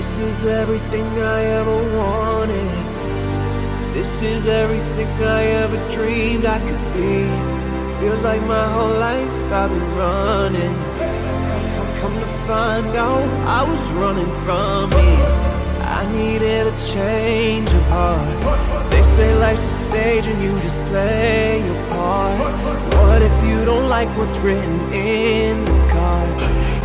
This is everything I ever wanted. This is everything I ever dreamed I could be. Feels like my whole life I've been running. Come to find out I was running from me. I needed a change of heart. They say life's a stage and you just play your part. What if you don't like what's written in the cards?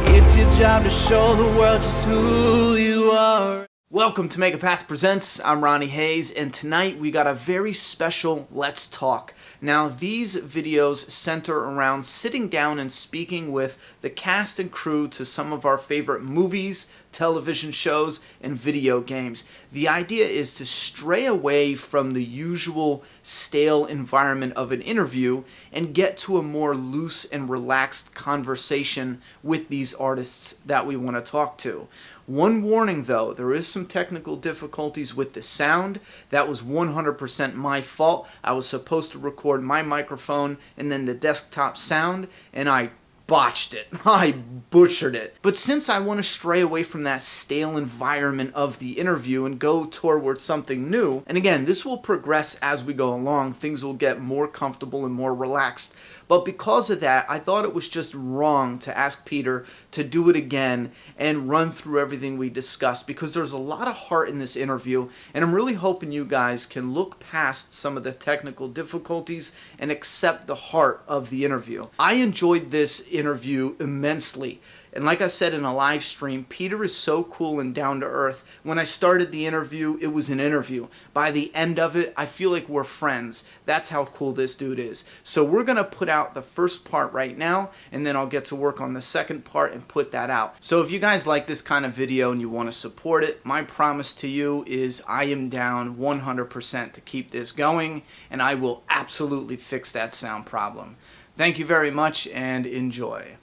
It's your job to show the world just who you are. Welcome to Make a Path Presents. I'm Ronnie Hayes, and tonight we got a very special Let's Talk. Now, these videos center around sitting down and speaking with the cast and crew to some of our favorite movies, television shows, and video games. The idea is to stray away from the usual stale environment of an interview and get to a more loose and relaxed conversation with these artists that we want to talk to. One warning though, there is some technical difficulties with the sound. That was 100% my fault. I was supposed to record my microphone and then the desktop sound, and I botched it. I butchered it. But since I want to stray away from that stale environment of the interview and go toward something new, and again, this will progress as we go along, things will get more comfortable and more relaxed. But because of that, I thought it was just wrong to ask Peter to do it again and run through everything we discussed, because there's a lot of heart in this interview, and I'm really hoping you guys can look past some of the technical difficulties and accept the heart of the interview. I enjoyed this interview immensely. And like I said in a live stream, Peter is so cool and down to earth. When I started the interview, it was an interview. By the end of it, I feel like we're friends. That's how cool this dude is. So we're going to put out the first part right now, and then I'll get to work on the second part and put that out. So if you guys like this kind of video and you want to support it, my promise to you is I am down 100% to keep this going, and I will absolutely fix that sound problem. Thank you very much, and enjoy.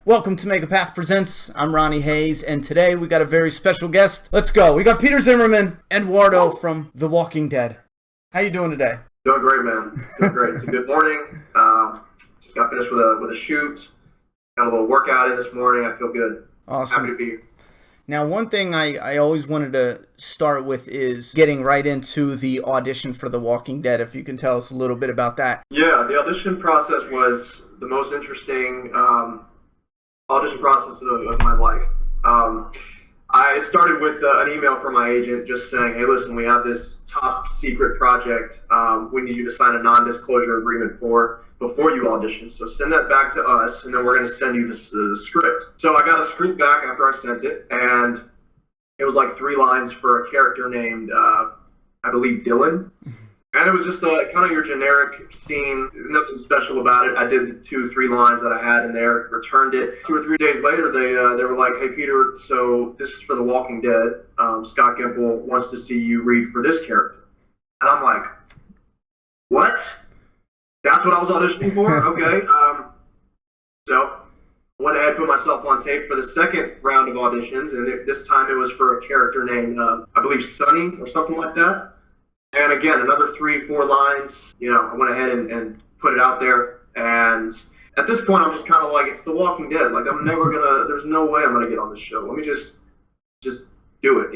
Welcome to Make a Path Presents. I'm Ronnie Hayes, and today we got a very special guest. Let's go. We got Peter Zimmerman, Eduardo from The Walking Dead. How you doing today? Doing great, man. Doing great. It's a good morning. Just got finished with a shoot. Got a little workout in this morning. I feel good. Awesome. Happy to be here. Now, one thing I always wanted to start with is getting right into the audition for The Walking Dead. If you can tell us a little bit about that. Yeah, the audition process was the most interesting audition process of my life. I started with an email from my agent just saying, hey, listen, we have this top secret project we need you to sign a non-disclosure agreement for before you audition. So send that back to us, and then we're going to send you the script. So I got a script back after I sent it, and it was like 3 lines for a character named, I believe, Dylan. And it was just kind of your generic scene, nothing special about it. I did the 2-3 lines that I had in there, returned it. 2 or 3 days later, they were like, hey, Peter, so this is for The Walking Dead. Scott Gimple wants to see you read for this character. And I'm like, what? That's what I was auditioning for? Okay. So I went ahead and put myself on tape for the second round of auditions, and this time it was for a character named, I believe, Sonny or something like that. And again, another 3-4 lines, I went ahead and put it out there. And at this point, I'm just kind of like, it's The Walking Dead. Like, I'm never there's no way I'm going to get on this show. Let me just do it,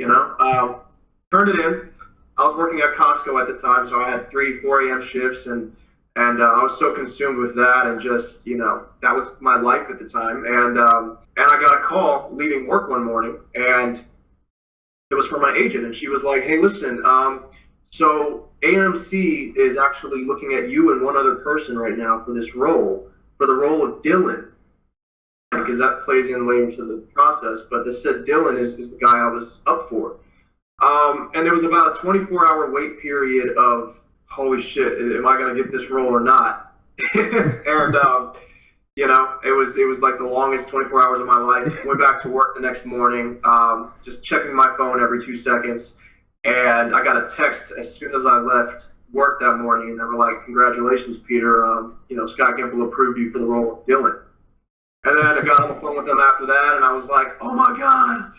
Turned it in. I was working at Costco at the time, so I had 3-4 a.m. shifts, and I was so consumed with that, and just, that was my life at the time. And I got a call leaving work one morning, and it was from my agent, and she was like, hey, listen, so AMC is actually looking at you and one other person right now for this role, for the role of Dylan, because that plays in later to the process. But they said Dylan is the guy I was up for. And there was about a 24-hour wait period of, holy shit, am I going to get this role or not? And, it was like the longest 24 hours of my life. Went back to work the next morning, just checking my phone every 2 seconds. And I got a text as soon as I left work that morning, and they were like, congratulations, Peter. Scott Gimple approved you for the role of Dylan. And then I got on the phone with them after that, and I was like, oh my God,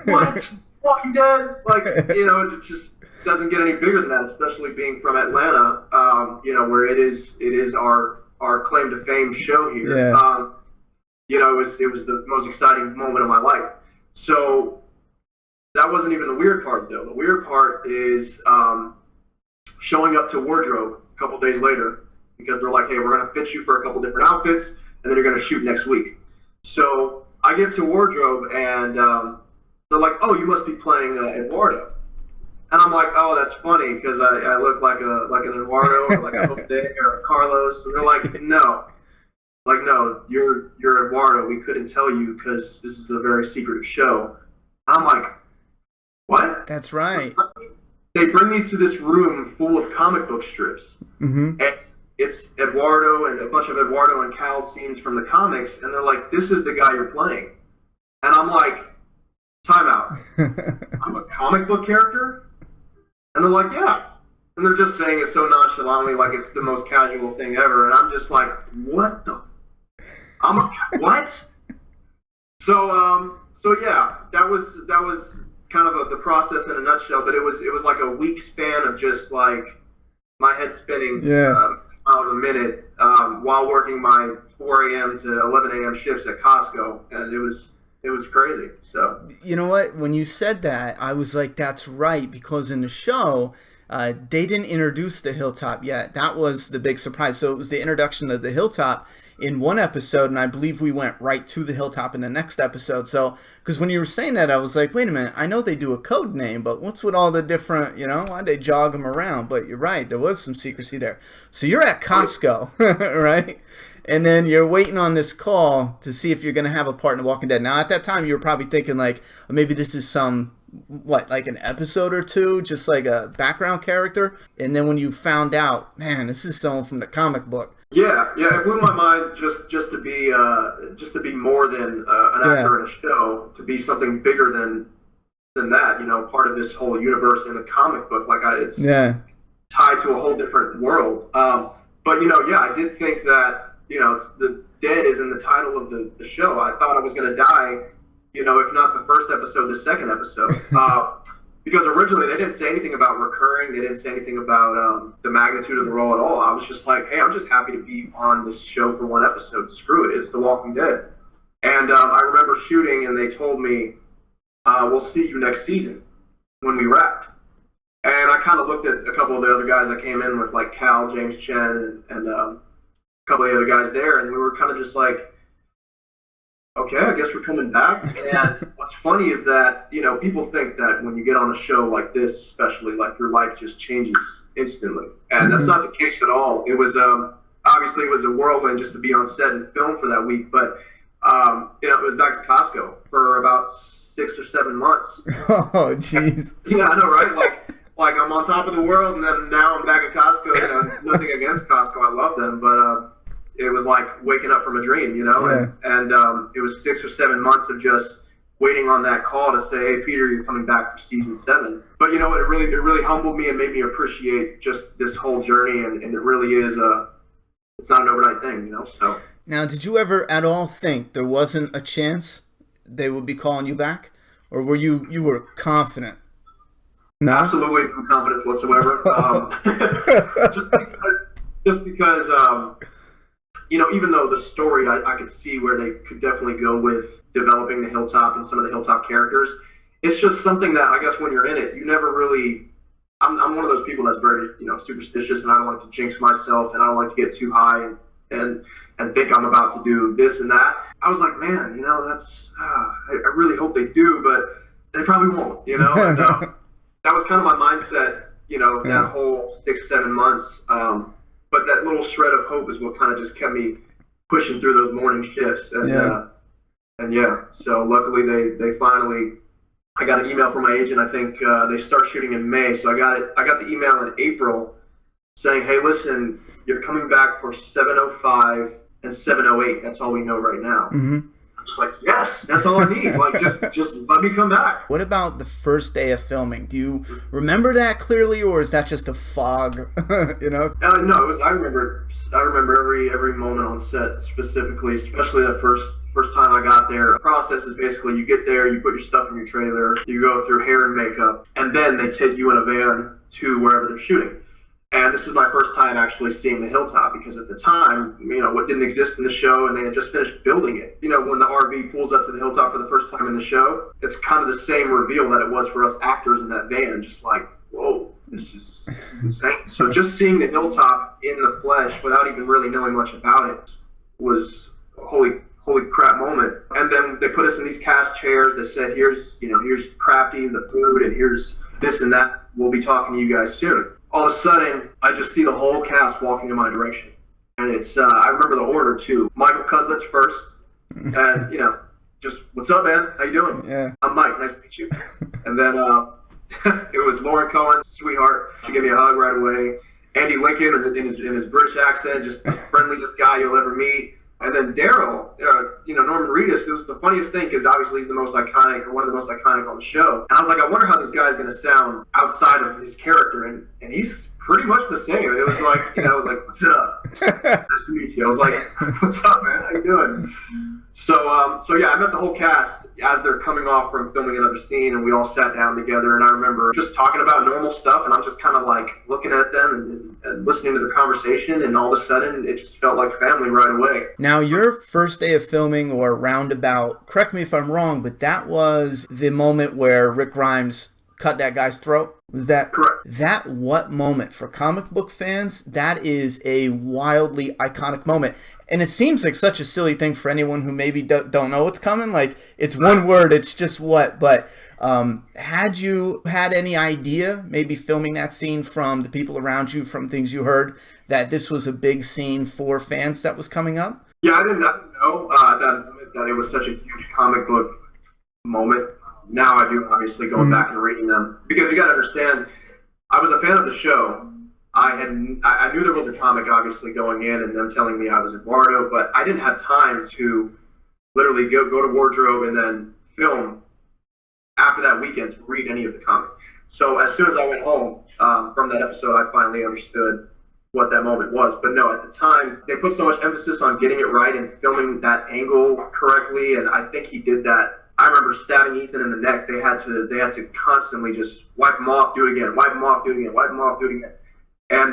what? Walking Dead? Like, it just doesn't get any bigger than that, especially being from Atlanta, where it is our claim to fame show here. Yeah. It was the most exciting moment of my life. So that wasn't even the weird part, though. The weird part is showing up to wardrobe a couple days later, because they're like, hey, we're going to fit you for a couple different outfits, and then you're going to shoot next week. So I get to wardrobe, and they're like, oh, you must be playing Eduardo. And I'm like, oh, that's funny, because I look like an Eduardo, or like a Jose or a Carlos. And they're like, no. Like, no, you're Eduardo. We couldn't tell you because this is a very secretive show. I'm like, what? That's right. They bring me to this room full of comic book strips. Mm-hmm. And it's Eduardo and a bunch of Eduardo and Cal scenes from the comics. And they're like, this is the guy you're playing. And I'm like, time out. I'm a comic book character? And they're like, yeah. And they're just saying it so nonchalantly, like it's the most casual thing ever. And I'm just like, what the? What? So yeah, that was kind of the process in a nutshell. But it was like a week span of just like my head spinning miles a minute while working my 4 a.m. to 11 a.m. shifts at Costco, and it was crazy. So you know what? When you said that, I was like, that's right, because in the show, they didn't introduce the Hilltop yet. That was the big surprise. So it was the introduction of the Hilltop in one episode, and I believe we went right to the Hilltop in the next episode. So, because when you were saying that, I was like, wait a minute, I know they do a code name, but what's with all the different, why'd they jog them around? But you're right, there was some secrecy there. So you're at Costco, right? And then you're waiting on this call to see if you're going to have a part in The Walking Dead. Now, at that time, you were probably thinking, like, maybe this is like an episode or two, just like a background character. And then when you found out, man, this is someone from the comic book. Yeah, it blew my mind just to be more than an actor in a show, to be something bigger than that. Part of this whole universe in the comic book, like it's tied to a whole different world. But I did think that it's the dead is in the title of the show. I thought I was going to die, if not the first episode, the second episode. Because originally they didn't say anything about recurring. They didn't say anything about the magnitude of the role at all. I was just like, hey, I'm just happy to be on this show for one episode. Screw it. It's The Walking Dead. And I remember shooting, and they told me, we'll see you next season when we wrapped. And I kind of looked at a couple of the other guys that came in with, like Cal, James Chen, and a couple of the other guys there, and we were kind of just like, okay, I guess we're coming back. And what's funny is that, people think that when you get on a show like this, especially, like your life just changes instantly. And that's not the case at all. It was, obviously it was a whirlwind just to be on set and film for that week, but, it was back to Costco for about 6 or 7 months. Oh, jeez. Yeah, I know, right? Like I'm on top of the world, and then now I'm back at Costco. Nothing against Costco. I love them, but, it was like waking up from a dream, and it was 6 or 7 months of just waiting on that call to say, hey, Peter, you're coming back for season 7. But it really humbled me and made me appreciate just this whole journey, and it really is it's not an overnight thing, so. Now, did you ever at all think there wasn't a chance they would be calling you back, or were you were confident? No? Absolutely no confidence whatsoever. just because even though the story, I could see where they could definitely go with developing the Hilltop and some of the Hilltop characters. It's just something that I guess when you're in it, you never really. I'm one of those people that's very superstitious, and I don't like to jinx myself, and I don't like to get too high and think I'm about to do this and that. I was like, man, that's I really hope they do, but they probably won't. And, that was kind of my mindset. That whole 6-7 months. But that little shred of hope is what kind of just kept me pushing through those morning shifts. So luckily they finally, I got an email from my agent. I think they start shooting in May. So I got the email in April saying, hey, listen, you're coming back for 7:05 and 7:08. That's all we know right now. Mm-hmm. I'm just like, yes, that's all I need. Like, just let me come back. What about the first day of filming? Do you remember that clearly, or is that just a fog? No, it was. I remember every moment on set, specifically, especially that first time I got there. The process is basically you get there, you put your stuff in your trailer, you go through hair and makeup, and then they take you in a van to wherever they're shooting. And this is my first time actually seeing the Hilltop, because at the time, what didn't exist in the show, and they had just finished building it. When the RV pulls up to the Hilltop for the first time in the show, it's kind of the same reveal that it was for us actors in that van. Just like, whoa, this is insane. So just seeing the Hilltop in the flesh without even really knowing much about it was a holy crap moment. And then they put us in these cast chairs. They said, here's Crafty, the food, and here's this and that. We'll be talking to you guys soon. All of a sudden, I just see the whole cast walking in my direction. And it's, I remember the order too. Michael Cudlett's first. And, just, what's up, man? How you doing? Yeah. I'm Mike. Nice to meet you. And then it was Lauren Cohen, sweetheart. She gave me a hug right away. Andy Lincoln in his British accent, just the friendliest guy you'll ever meet. And then Daryl, Norman Reedus, it was the funniest thing because obviously he's the most iconic, or one of the most iconic on the show. And I was like, I wonder how this guy's going to sound outside of his character. And he's pretty much the same. It was like, I was like, what's up? Nice to meet you. I was like, what's up, man? How you doing? So yeah, I met the whole cast as they're coming off from filming another scene, and we all sat down together, and I remember just talking about normal stuff, and I'm just kind of like looking at them and listening to the conversation, and all of a sudden it just felt like family right away. Now, your first day of filming, or roundabout, correct me if I'm wrong, but that was the moment where Rick Grimes cut that guy's throat? Was that correct? That what moment for comic book fans? That is a wildly iconic moment. And it seems like such a silly thing for anyone who maybe don't know what's coming. Like, it's one word, it's just what. But had you had any idea, maybe filming that scene from the people around you, from things you heard, that this was a big scene for fans that was coming up? Yeah, I didn't know that it was such a huge comic book moment. Now I do, obviously, going back and reading them. Because you got to understand, I was a fan of the show. I knew there was a comic, obviously, going in, and them telling me I was Eduardo, but I didn't have time to literally go to wardrobe and then film after that weekend to read any of the comic. So as soon as I went home from that episode, I finally understood what that moment was. But no, at the time, they put so much emphasis on getting it right and filming that angle correctly, and I think he did that. I remember stabbing Ethan in the neck. They had to constantly just wipe him off, do it again, wipe him off, do it again, wipe him off, do it again. And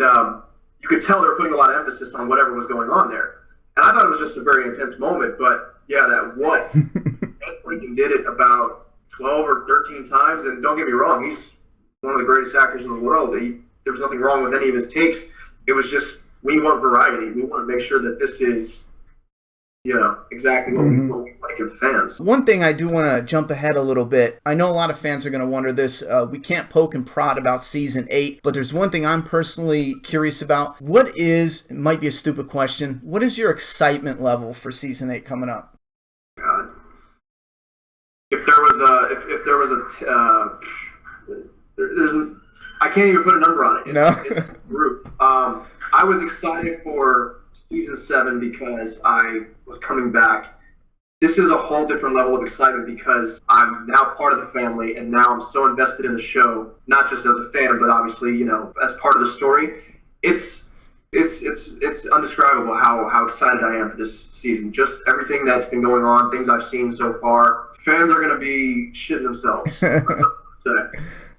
you could tell they were putting a lot of emphasis on whatever was going on there. And I thought it was just a very intense moment. But yeah, that what? Ed Lincoln did it about 12 or 13 times. And don't get me wrong, he's one of the greatest actors in the world. There was nothing wrong with any of his takes. It was just, we want variety. We want to make sure that this is, exactly what we like as fans. One thing I do want to jump ahead a little bit. I know a lot of fans are going to wonder this. We can't poke and prod about season 8, but there's one thing I'm personally curious about. It might be a stupid question, what is your excitement level for season 8 coming up? God. If there was I can't even put a number on it. It's a group. I was excited for season 7 because I was coming back. This is a whole different level of excitement because I'm now part of the family, and now I'm so invested in the show, not just as a fan, but obviously, as part of the story. It's undescribable how excited I am for this season. Just everything that's been going on, things I've seen so far. Fans are going to be shitting themselves.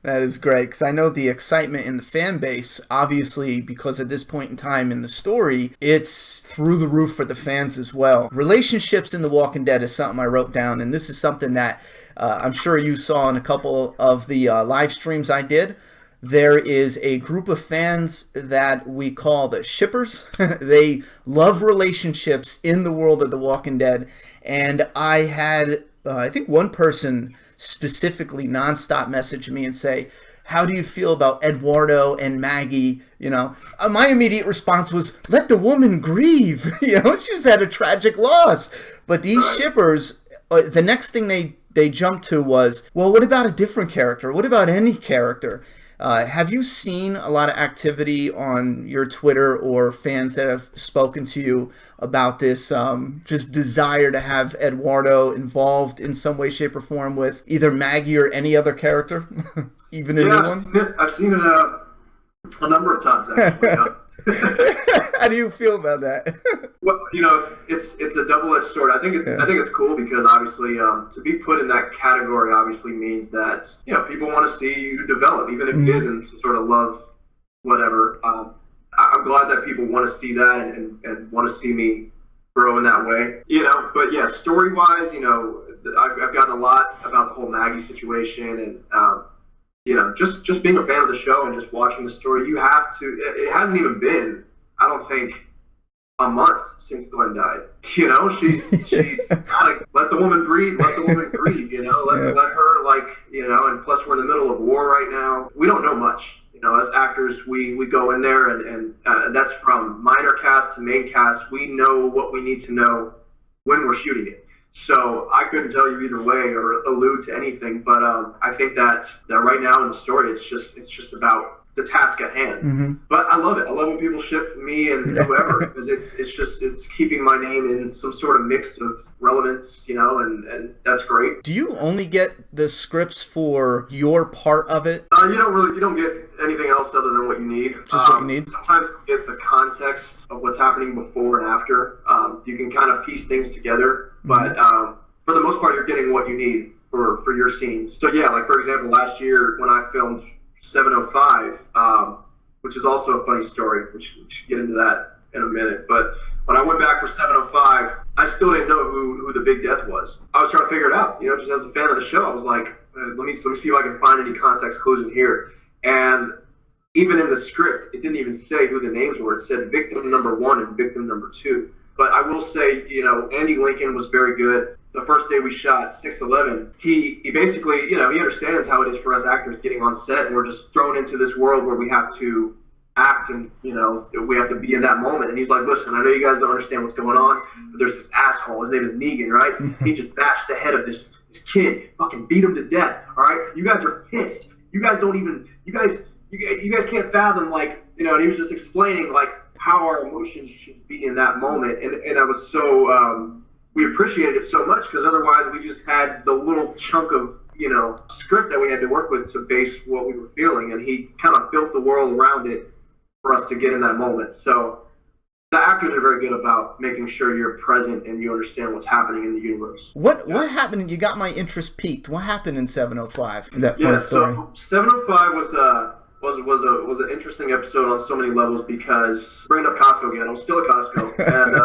That is great, because I know the excitement in the fan base, obviously, because at this point in time in the story, it's through the roof for the fans as well. Relationships in The Walking Dead is something I wrote down, and this is something that I'm sure you saw in a couple of the live streams I did. There is a group of fans that we call the shippers. They love relationships in the world of The Walking Dead, and I had, I think one person specifically nonstop message me and say, how do you feel about Eduardo and Maggie? My immediate response was, let the woman grieve. She's had a tragic loss. But these shippers, the next thing they jumped to was, well, what about a different character? What about any character? Have you seen a lot of activity on your Twitter or fans that have spoken to you about this just desire to have Eduardo involved in some way, shape, or form with either Maggie or any other character, even a new one? I've seen it a number of times, actually. How do you feel about that? Well, it's a double-edged sword. I think it's cool because obviously to be put in that category obviously means that people want to see you develop, even if it isn't some sort of love whatever. I'm glad that people want to see that and want to see me grow in that way, But yeah, story wise, I've gotten a lot about the whole Maggie situation, and just being a fan of the show and just watching the story. You have to. It hasn't even been, I don't think, a month since Glenn died. She's gotta let the woman breathe. Let the woman breathe. Let her and plus we're in the middle of war right now. We don't know much. As actors, we go in there and that's from minor cast to main cast. We know what we need to know when we're shooting it. So I couldn't tell you either way or allude to anything. But I think that right now in the story, it's just about the task at hand. Mm-hmm. But I love it. I love when people ship me and whoever, because it's keeping my name in some sort of mix of relevance, and that's great. Do you only get the scripts for your part of it? You don't get anything else other than what you need. Just what you need? Sometimes you get the context of what's happening before and after. You can kind of piece things together, but for the most part, you're getting what you need for your scenes. So yeah, like for example, last year when I filmed 705, which is also a funny story, which we should get into that in a minute. But when I went back for 705, I still didn't know who the big death was. I was trying to figure it out, just as a fan of the show. I was like, let me see if I can find any context clues in here. And even in the script, it didn't even say who the names were. It said victim number 1 and victim number 2. But I will say, Andy Lincoln was very good. The first day we shot 611, he basically, he understands how it is for us actors getting on set, and we're just thrown into this world where we have to act and, we have to be in that moment. And he's like, listen, I know you guys don't understand what's going on, but there's this asshole. His name is Negan, right? He just bashed the head of this kid, fucking beat him to death, all right? You guys are pissed. You guys don't even, you guys can't fathom, and he was just explaining, how our emotions should be in that moment. And I was so, we appreciated it so much because otherwise we just had the little chunk of, script that we had to work with to base what we were feeling. And he kind of built the world around it for us to get in that moment. So the actors are very good about making sure you're present and you understand what's happening in the universe. What happened? You got my interest piqued. What happened in 705? That fun story. So 705 was an interesting episode on so many levels because bringing up Costco again, I was still at Costco, and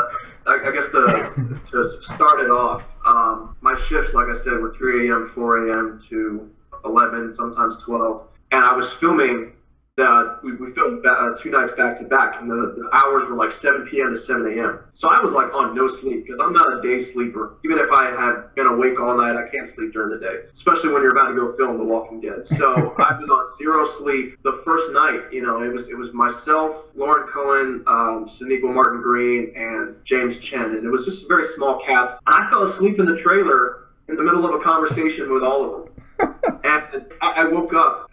I guess to start it off, my shifts, like I said, were 3 a.m., 4 a.m. to 11, sometimes 12, and I was filming. We filmed 2 nights back to back, and the hours were like 7 p.m. to 7 a.m. So I was on no sleep because I'm not a day sleeper. Even if I had been awake all night, I can't sleep during the day, especially when you're about to go film The Walking Dead. So I was on 0 sleep the first night. It was myself, Lauren Cohen, Sonequa Martin Green, and James Chen, and it was just a very small cast. And I fell asleep in the trailer in the middle of a conversation with all of them, and I woke up.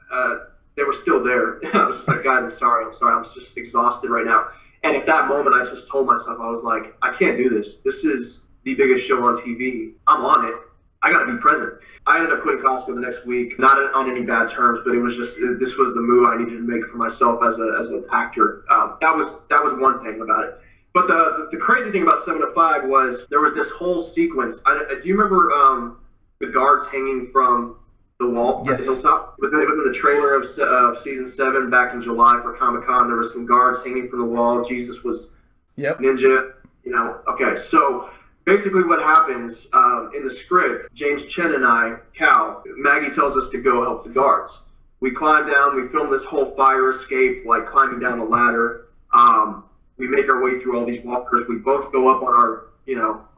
They were still there. I was just like, guys, I'm sorry. I'm just exhausted right now. And at that moment, I just told myself, I was like, I can't do this. This is the biggest show on TV. I'm on it. I got to be present. I ended up quitting Costco the next week, not on any bad terms, but it was just, this was the move I needed to make for myself as an actor. That was one thing about it. But the crazy thing about 705 was there was this whole sequence. Do you remember the guards hanging from the wall at the Hilltop? Within the trailer of season 7 back in July for Comic-Con, there were some guards hanging from the wall. Jesus was ninja, Okay, so basically what happens in the script, James Chen and I, Maggie tells us to go help the guards. We climb down, we film this whole fire escape, like climbing down a ladder. We make our way through all these walkers. We both go up on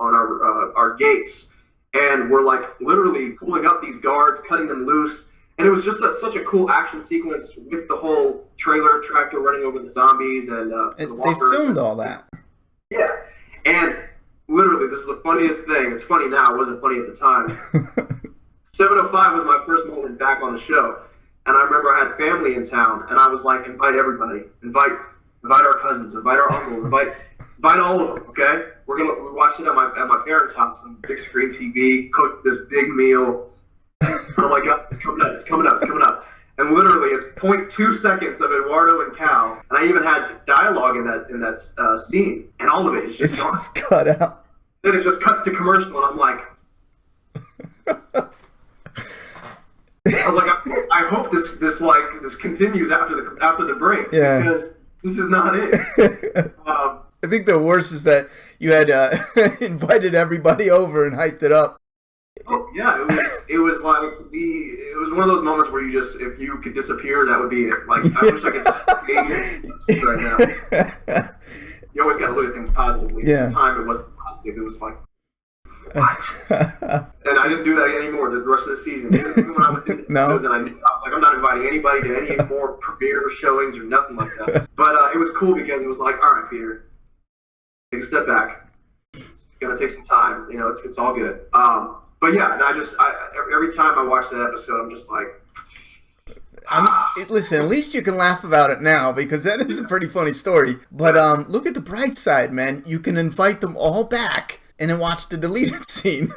our gates. And we're literally pulling up these guards, cutting them loose. And it was just such a cool action sequence with the whole trailer tractor running over the zombies and the walkers. They filmed all that. Yeah. And literally, this is the funniest thing. It's funny now. It wasn't funny at the time. 705 was my first moment back on the show. And I remember I had family in town. And I was like, invite everybody. Invite our cousins. Invite our uncles. Invite all of them, okay? We watched it at my parents' house on big screen TV, cooked this big meal. Oh my God, it's coming up. And literally, it's 0.2 seconds of Eduardo and Cal, and I even had dialogue in that scene, and all of it is just gone. It's cut out. Then it just cuts to commercial, and I'm like, I hope this continues after the break, yeah, because this is not it. I think the worst is that you had invited everybody over and hyped it up. Oh yeah, it was one of those moments where you just, if you could disappear, that would be it. Like, I wish I could just right now. You always got to look at things positively. Yeah. At the time, it wasn't positive. It was like, what? And I didn't do that anymore the rest of the season. Even when I was in No. and I was like, I'm not inviting anybody to any more premiere showings or nothing like that. But it was cool because it was like, all right, Peter, take a step back. It's gonna take some time. You know, it's all good. But yeah, and every time I watch that episode, I'm just like, listen, at least you can laugh about it now, because that is a pretty funny story. But look at the bright side, man. You can invite them all back and then watch the deleted scene.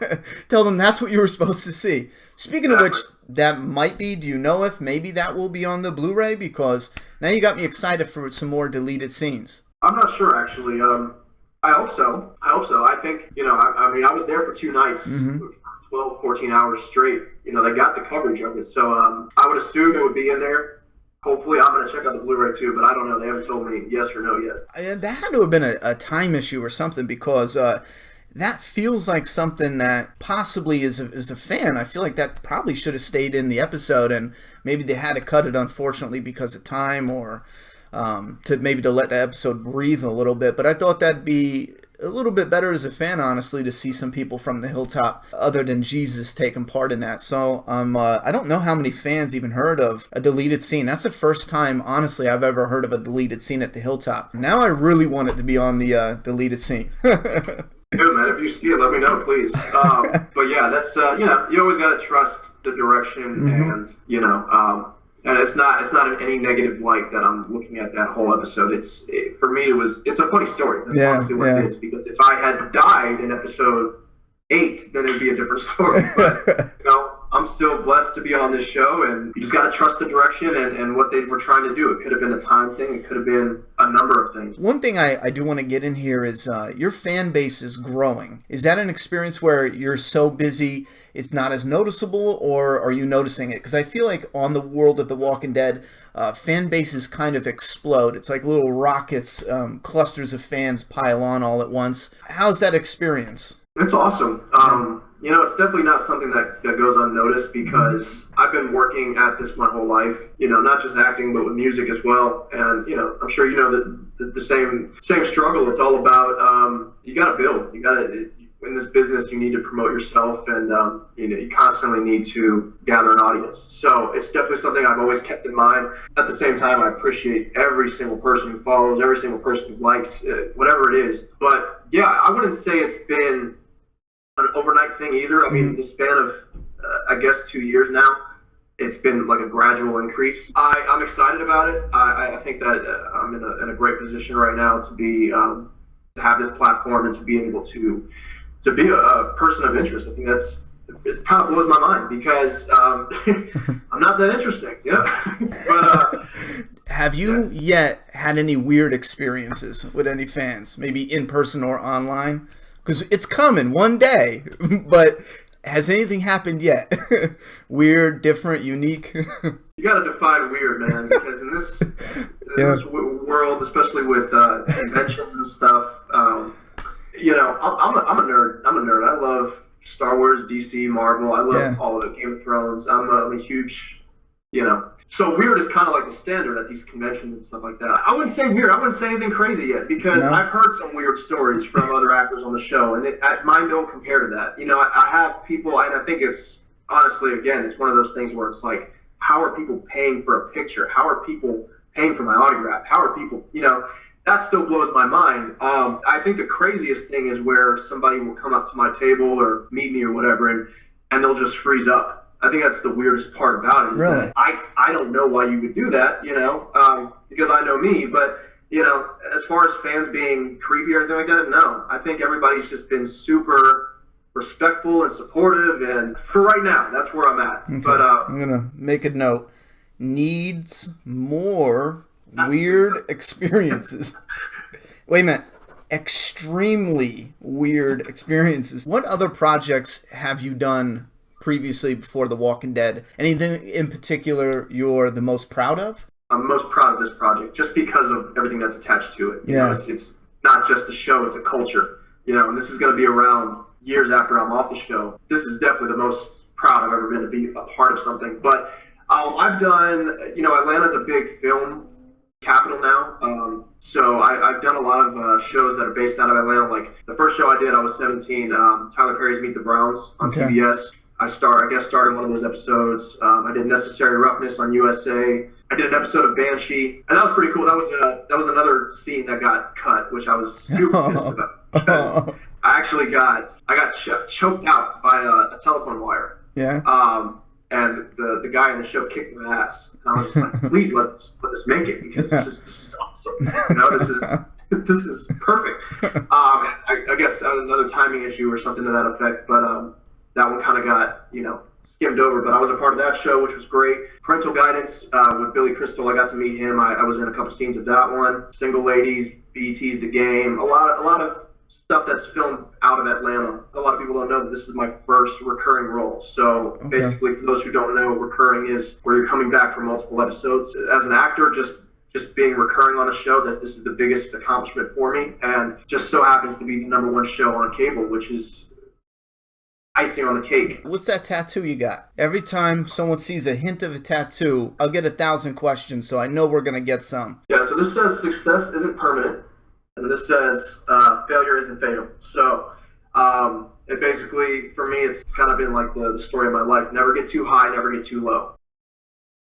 Tell them that's what you were supposed to see. Speaking of which, that might be, do you know if maybe that will be on the Blu-ray? Because now you got me excited for some more deleted scenes. I'm not sure, actually. I hope so. I think, you know, I mean, I was there for 2 nights. 12, 14 hours straight. You know, they got the coverage of it. So I would assume it would be in there. Hopefully, I'm going to check out the Blu-ray too, but I don't know. They haven't told me yes or no yet. That had to have been a time issue or something, because that feels like something that possibly as a fan, I feel like that probably should have stayed in the episode, and maybe they had to cut it, unfortunately, because of time, or to let the episode breathe a little bit. But I thought that'd be a little bit better as a fan, honestly, to see some people from the Hilltop other than Jesus taking part in that. So I don't know how many fans even heard of a deleted scene. That's the first time, honestly, I've ever heard of a deleted scene at the Hilltop. Now I really want it to be on the deleted scene. Good, man. If you see it, let me know, please. But yeah, that's you know, you always got to trust the direction, and you know, and it's not in any negative light that I'm looking at that whole episode. For me, it's a funny story. That's honestly what it is. Because if I had died in episode 8, then it'd be a different story. But you know, I'm still blessed to be on this show, and you just got to trust the direction and what they were trying to do. It could have been a time thing. It could have been a number of things. One thing I do want to get in here is your fan base is growing. Is that an experience where you're so busy it's not as noticeable, or are you noticing it? Because I feel like on the world of The Walking Dead, fan bases kind of explode. It's like little rockets, clusters of fans pile on all at once. How's that experience? It's awesome. You know, it's definitely not something that goes unnoticed, because I've been working at this my whole life, you know, not just acting, but with music as well. And, you know, I'm sure you know that the same struggle. It's all about, you got to build. You got to, in this business, you need to promote yourself, and, you know, you constantly need to gather an audience. So it's definitely something I've always kept in mind. At the same time, I appreciate every single person who follows, every single person who likes, whatever it is. But yeah, I wouldn't say it's been an overnight thing either. I mean, the span of, I guess, 2 years now, it's been like a gradual increase. I'm excited about it. I think that I'm in a great position right now to be, to have this platform and to be able to be a person of interest. I think it kind of blows my mind, because I'm not that interesting. Yeah. But have you yet had any weird experiences with any fans, maybe in person or online? Because it's coming one day, but has anything happened yet? Weird, different, unique? You got to define weird, man, because in this world, especially with conventions and stuff, you know, I'm a nerd. I love Star Wars, DC, Marvel. I love all of it. Game of Thrones. I'm a huge, you know. So weird is kind of like the standard at these conventions and stuff like that. I wouldn't say weird. I wouldn't say anything crazy yet, because I've heard some weird stories from other actors on the show, and mine don't compare to that. You know, I have people, and I think it's, honestly, again, it's one of those things where it's like, how are people paying for a picture? How are people paying for my autograph? How are people, you know, that still blows my mind. I think the craziest thing is where somebody will come up to my table or meet me or whatever, and they'll just freeze up. I think that's the weirdest part about it. Really? I don't know why you would do that, you know, because I know me. But, you know, as far as fans being creepy or anything like that, no. I think everybody's just been super respectful and supportive. And for right now, that's where I'm at. Okay. But I'm going to make a note. Needs more weird experiences. Wait a minute. Extremely weird experiences. What other projects have you done previously before The Walking Dead. Anything in particular you're the most proud of? I'm most proud of this project just because of everything that's attached to it. You know, it's not just a show, it's a culture. You know, and this is going to be around years after I'm off the show. This is definitely the most proud I've ever been to be a part of something. But I've done, you know, Atlanta's a big film capital now. So I've done a lot of shows that are based out of Atlanta. Like the first show I did, I was 17, Tyler Perry's Meet the Browns on TBS. I guest starred in one of those episodes. I did Necessary Roughness on USA. I did an episode of Banshee, and that was pretty cool. That was another scene that got cut, which I was super pissed about. I got choked out by a telephone wire. Yeah. And the guy in the show kicked my ass. And I was just like, please let us make it, because this is awesome. You know, this is perfect. I guess that was another timing issue or something to that effect, but that one kind of got, you know, skimmed over. But I was a part of that show, which was great. Parental Guidance with Billy Crystal, I got to meet him. I was in a couple scenes of that one. Single Ladies, BET's The Game, a lot of stuff that's filmed out of Atlanta. A lot of people don't know that this is my first recurring role. So basically, for those who don't know, recurring is where you're coming back for multiple episodes. As an actor, just being recurring on a show, this is the biggest accomplishment for me, and just so happens to be the #1 show on cable, which is icing on the cake. What's that tattoo you got? Every time someone sees a hint of a tattoo, I'll get 1,000 questions, so I know we're gonna get some. Yeah, so this says success isn't permanent, and this says failure isn't fatal. So it basically, for me, it's kind of been like the story of my life. Never get too high, never get too low.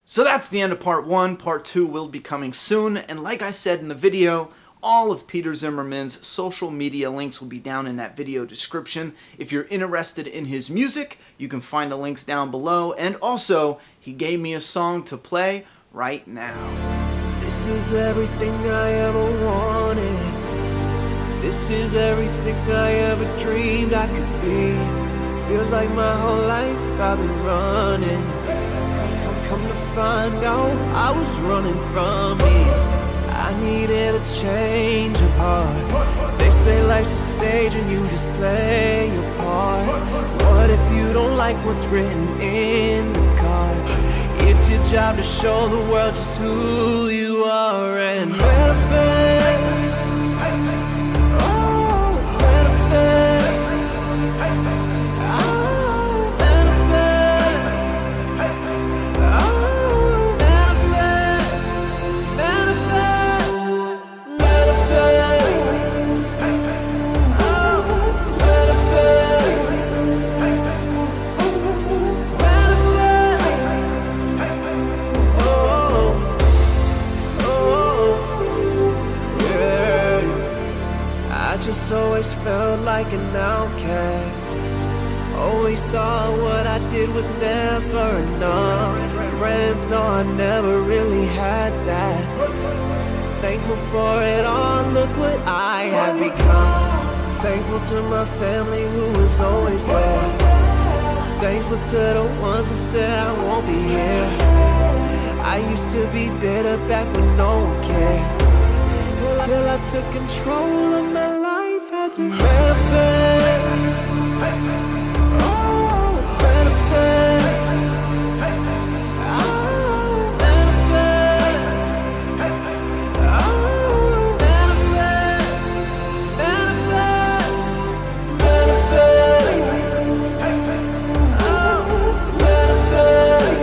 So that's the end of part 1. Part 2 will be coming soon, and like I said in the video, all of Peter Zimmerman's social media links will be down in that video description. If you're interested in his music, you can find the links down below. And also, he gave me a song to play right now. This is everything I ever wanted. This is everything I ever dreamed I could be. Feels like my whole life I've been running. Come to find out I was running from me. I needed a change of heart. They say life's a stage and you just play your part. What if you don't like what's written in the cards? It's your job to show the world just who you are and manifest. Oh, manifest. Oh, manifest. Oh, manifest. Manifest. I just always felt like an outcast. Always thought what I did was never enough. Friends know I never really had that. Thankful for it all, look what I have become. Thankful to my family who was always there. Thankful to the ones who said I won't be here. I used to be bitter back when no one cared. Till I took control of my life, had to manifest. Oh, manifest. Oh, manifest. Oh, manifest. Manifest. Manifest. Oh, manifest.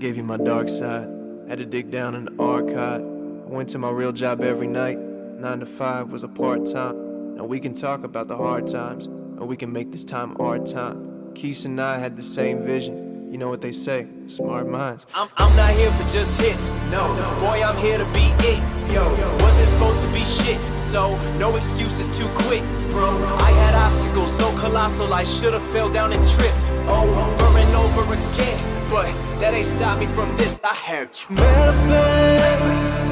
Gave you my dark side, had to dig down in the archive. I went to my real job every night, 9 to 5 was a part-time. Now we can talk about the hard times, or we can make this time our time. Keith and I had the same vision, you know what they say, smart minds. I'm not here for just hits, no, boy I'm here to be it. Yo, wasn't supposed to be shit, so no excuses too quick, bro. I had obstacles so colossal I should've fell down and tripped over and over again. but that ain't stopped me from this. I had to manifest